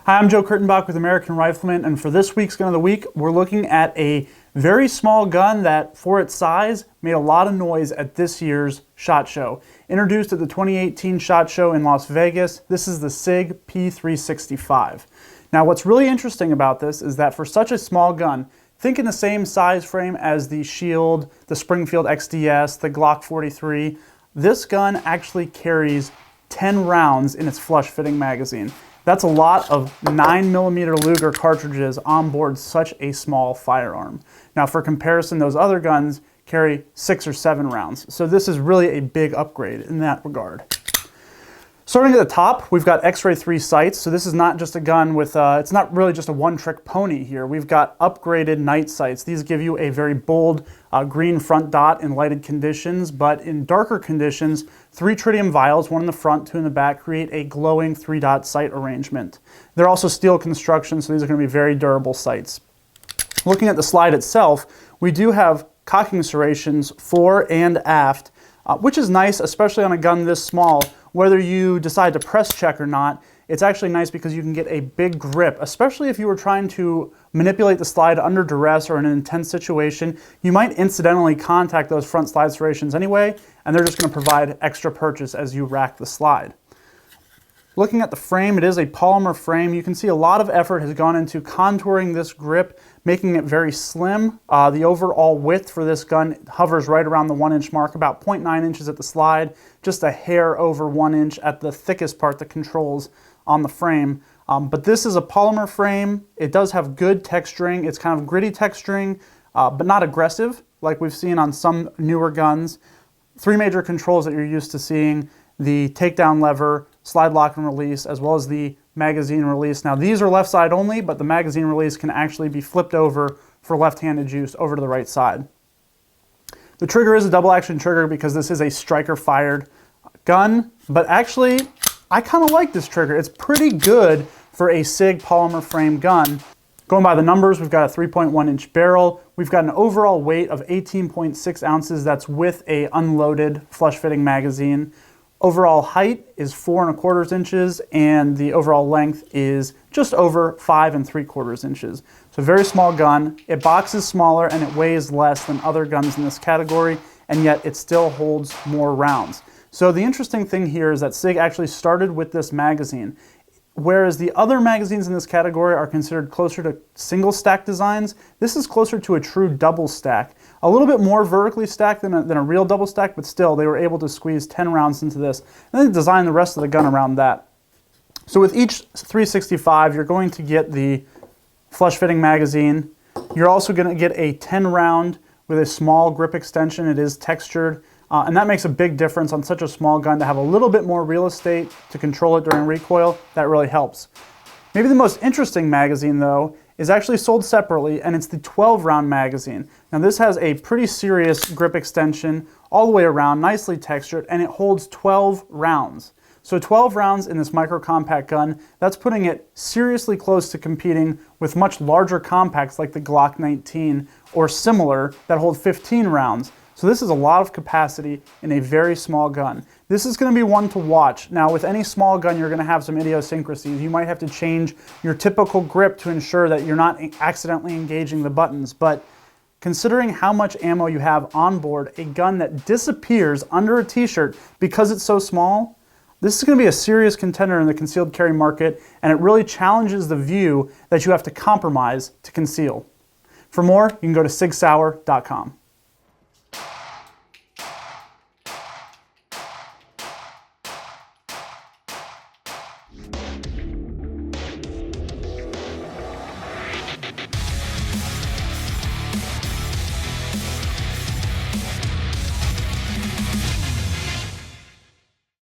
Hi, I'm Joe Kurtenbach with American Rifleman, and for this week's Gun of the Week, we're looking at a very small gun that, for its size, made a lot of noise at this year's SHOT Show. Introduced at the 2018 SHOT Show in Las Vegas, this is the SIG P365. Now, what's really interesting about this is that for such a small gun, think in the same size frame as the Shield, the Springfield XDS, the Glock 43, this gun actually carries 10 rounds in its flush-fitting magazine. That's a lot of 9mm Luger cartridges on board such a small firearm. Now, for comparison, those other guns carry 6 or 7 rounds. So this is really a big upgrade in that regard. Starting at the top, we've got X-Ray 3 sights. So this is not just a gun with, it's not really just a one-trick pony here. We've got upgraded night sights. These give you a very bold green front dot in lighted conditions, but in darker conditions, 3 tritium vials, 1 in the front, 2 in the back, create a glowing 3-dot sight arrangement. They're also steel construction, so these are going to be very durable sights. Looking at the slide itself, we do have cocking serrations fore and aft, which is nice, especially on a gun this small. Whether you decide to press check or not, it's actually nice because you can get a big grip, especially if you were trying to manipulate the slide under duress or in an intense situation. You might incidentally contact those front slide serrations anyway, and they're just going to provide extra purchase as you rack the slide. Looking at the frame, it is a polymer frame. You can see a lot of effort has gone into contouring this grip, making it very slim. The overall width for this gun hovers right around the 1-inch mark, about 0.9 inches at the slide, just a hair over 1 inch at the thickest part that controls on the frame. But this is a polymer frame. It does have good texturing. It's kind of gritty texturing, but not aggressive like we've seen on some newer guns. 3 major controls that you're used to seeing: the takedown lever, slide lock and release, as well as the magazine release. Now these are left side only, but the magazine release can actually be flipped over for left-handed use over to the right side. The trigger is a double action trigger because this is a Stiker-fired gun, but actually I kind of like this trigger. It's pretty good for a SIG polymer frame gun. Going by the numbers, we've got a 3.1-inch barrel. We've got an overall weight of 18.6 ounces. That's with a unloaded flush-fitting magazine. Overall height is 4 1/4 inches, and the overall length is just over 5 3/4 inches. So a very small gun. It boxes smaller and it weighs less than other guns in this category, and yet it still holds more rounds. So the interesting thing here is that SIG actually started with this magazine. Whereas the other magazines in this category are considered closer to single stack designs, this is closer to a true double stack. A little bit more vertically stacked than a real double stack, but still they were able to squeeze 10 rounds into this and then design the rest of the gun around that. So with each 365, you're going to get the flush fitting magazine. You're also going to get a 10 round with a small grip extension. It is textured. And that makes a big difference on such a small gun. To have a little bit more real estate to control it during recoil, that really helps. Maybe the most interesting magazine, though, is actually sold separately, and it's the 12-round magazine. Now this has a pretty serious grip extension all the way around, nicely textured, and it holds 12 rounds. So 12 rounds in this micro-compact gun, that's putting it seriously close to competing with much larger compacts like the Glock 19 or similar that hold 15 rounds. So this is a lot of capacity in a very small gun. This is going to be one to watch. Now with any small gun, you're going to have some idiosyncrasies. You might have to change your typical grip to ensure that you're not accidentally engaging the buttons. But considering how much ammo you have on board, a gun that disappears under a t-shirt because it's so small, this is going to be a serious contender in the concealed carry market, and it really challenges the view that you have to compromise to conceal. For more, you can go to sigsauer.com.